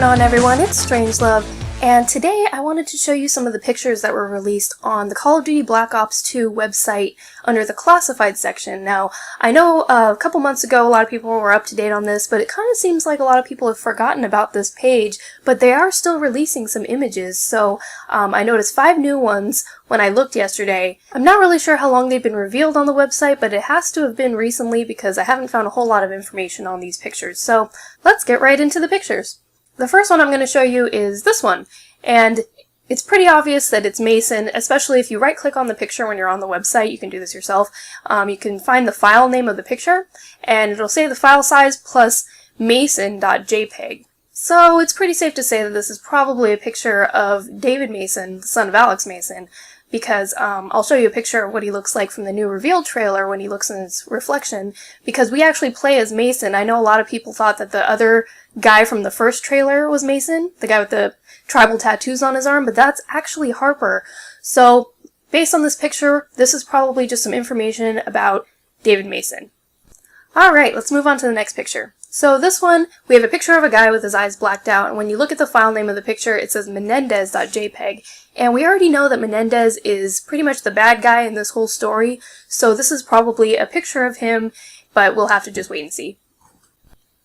going on, everyone? It's StrangeLuv, and today I wanted to show you some of the pictures that were released on the Call of Duty Black Ops 2 website under the classified section. Now, I know a couple months ago a lot of people were up to date on this, but it kind of seems like a lot of people have forgotten about this page, but they are still releasing some images. So I noticed 5 new ones when I looked yesterday. I'm not really sure how long they've been revealed on the website, but it has to have been recently because I haven't found a whole lot of information on these pictures. So let's get right into the pictures. The first one I'm going to show you is this one, and it's pretty obvious that it's Mason, especially if you right-click on the picture when you're on the website. You can do this yourself. You can find the file name of the picture, and it'll say the file size plus mason.jpg. So it's pretty safe to say that this is probably a picture of David Mason, the son of Alex Mason, because I'll show you a picture of what he looks like from the new reveal trailer when he looks in his reflection, because we actually play as Mason. I know a lot of people thought that the other guy from the first trailer was Mason, the guy with the tribal tattoos on his arm, but that's actually Harper. So based on this picture, this is probably just some information about David Mason. Alright, let's move on to the next picture. So this one, we have a picture of a guy with his eyes blacked out, and when you look at the file name of the picture, it says Menendez.jpg, and we already know that Menendez is pretty much the bad guy in this whole story, so this is probably a picture of him, but we'll have to just wait and see.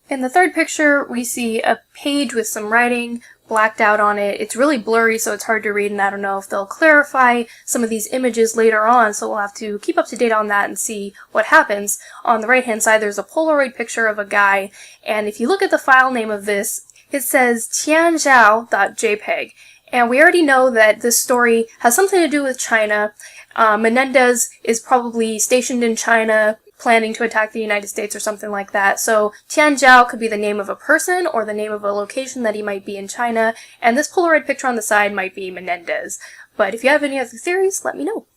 In the third picture, we see a page with some writing blacked out on it. It's really blurry, so it's hard to read, and I don't know if they'll clarify some of these images later on, so we'll have to keep up to date on that and see what happens. On the right-hand side, there's a Polaroid picture of a guy, and if you look at the file name of this, it says tianzhao.jpg, and we already know that this story has something to do with China. Menendez is probably stationed in China, planning to attack the United States or something like that. So Tianzhao could be the name of a person or the name of a location that he might be in China, and this Polaroid picture on the side might be Menendez. But if you have any other theories, let me know.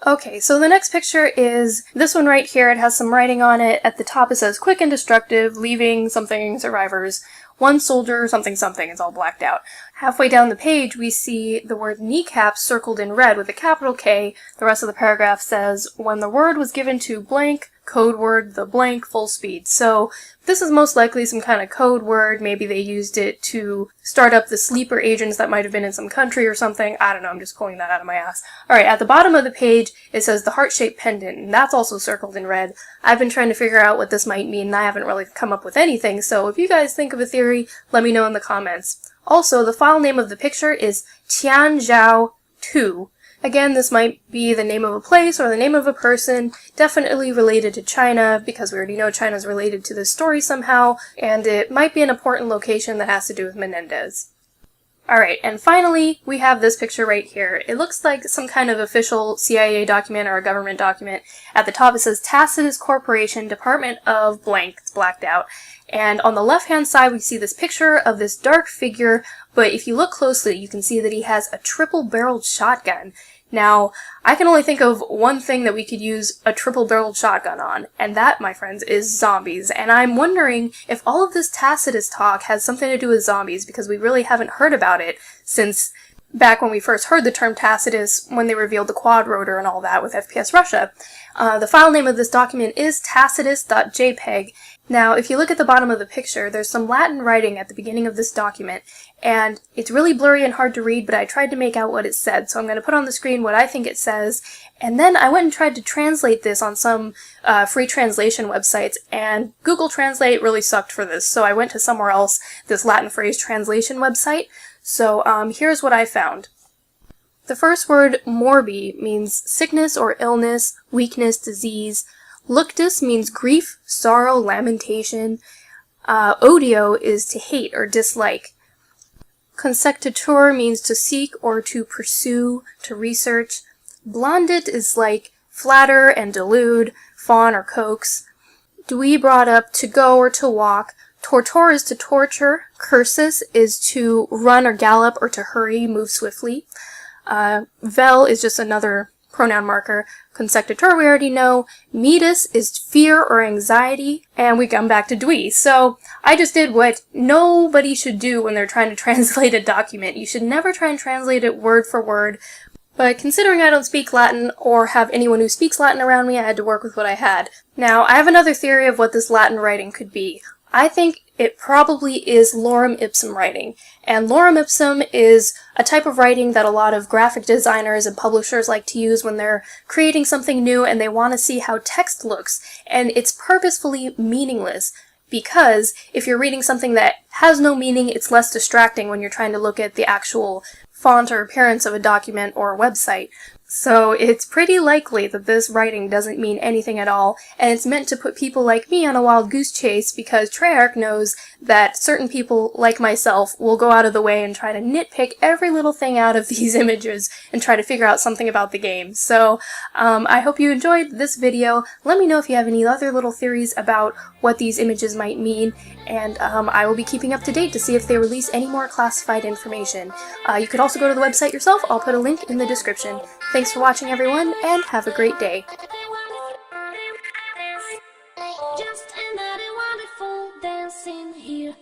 Okay, so the next picture is this one right here. It has some writing on it. At the top it says, "Quick and destructive, leaving something survivors. One soldier, something something." It's all blacked out. Halfway down the page, we see the word kneecaps circled in red with a capital K. The rest of the paragraph says, "When the word was given to blank, code word, the blank, full speed." So this is most likely some kind of code word. Maybe they used it to start up the sleeper agents that might have been in some country or something. I don't know, I'm just pulling that out of my ass. Alright, at the bottom of the page, it says the heart-shaped pendant, and that's also circled in red. I've been trying to figure out what this might mean, and I haven't really come up with anything, so if you guys think of a theory, let me know in the comments. Also, the file name of the picture is Tianzhao 2. Again, this might be the name of a place or the name of a person, definitely related to China, because we already know China's related to this story somehow, and it might be an important location that has to do with Menendez. Alright, and finally, we have this picture right here. It looks like some kind of official CIA document or a government document. At the top it says Tacitus Corporation, Department of blank. It's blacked out. And on the left-hand side, we see this picture of this dark figure, but if you look closely, you can see that he has a triple-barreled shotgun. Now, I can only think of one thing that we could use a triple-barreled shotgun on, and that, my friends, is zombies. And I'm wondering if all of this Tacitus talk has something to do with zombies, because we really haven't heard about it since back when we first heard the term Tacitus, when they revealed the quad rotor and all that with FPS Russia. The file name of this document is tacitus.jpg. Now, if you look at the bottom of the picture, there's some Latin writing at the beginning of this document, and it's really blurry and hard to read, but I tried to make out what it said, so I'm going to put on the screen what I think it says, and then I went and tried to translate this on some free translation websites, and Google Translate really sucked for this, so I went to somewhere else, this Latin phrase translation website. So here's what I found. The first word, morbi, means sickness or illness, weakness, disease. Luctus means grief, sorrow, lamentation. Odio is to hate or dislike. Consectatur means to seek or to pursue, to research. Blondit is like flatter and delude, fawn or coax. Dui brought up to go or to walk. Tortor is to torture. Cursus is to run or gallop or to hurry, move swiftly. Vel is just another pronoun marker. Consectator we already know. Metus is fear or anxiety, and we come back to Dui. So I just did what nobody should do when they're trying to translate a document. You should never try and translate it word for word, but considering I don't speak Latin or have anyone who speaks Latin around me, I had to work with what I had. Now, I have another theory of what this Latin writing could be. I think it probably is lorem ipsum writing. And lorem ipsum is a type of writing that a lot of graphic designers and publishers like to use when they're creating something new and they want to see how text looks. And it's purposefully meaningless, because if you're reading something that has no meaning, it's less distracting when you're trying to look at the actual font or appearance of a document or a website. So it's pretty likely that this writing doesn't mean anything at all, and it's meant to put people like me on a wild goose chase, because Treyarch knows that certain people, like myself, will go out of the way and try to nitpick every little thing out of these images and try to figure out something about the game. So I hope you enjoyed this video. Let me know if you have any other little theories about what these images might mean, and I will be keeping up to date to see if they release any more classified information. You could also go to the website yourself. I'll put a link in the description. Thanks for watching, everyone, and have a great day. Just another wonderful dancing here.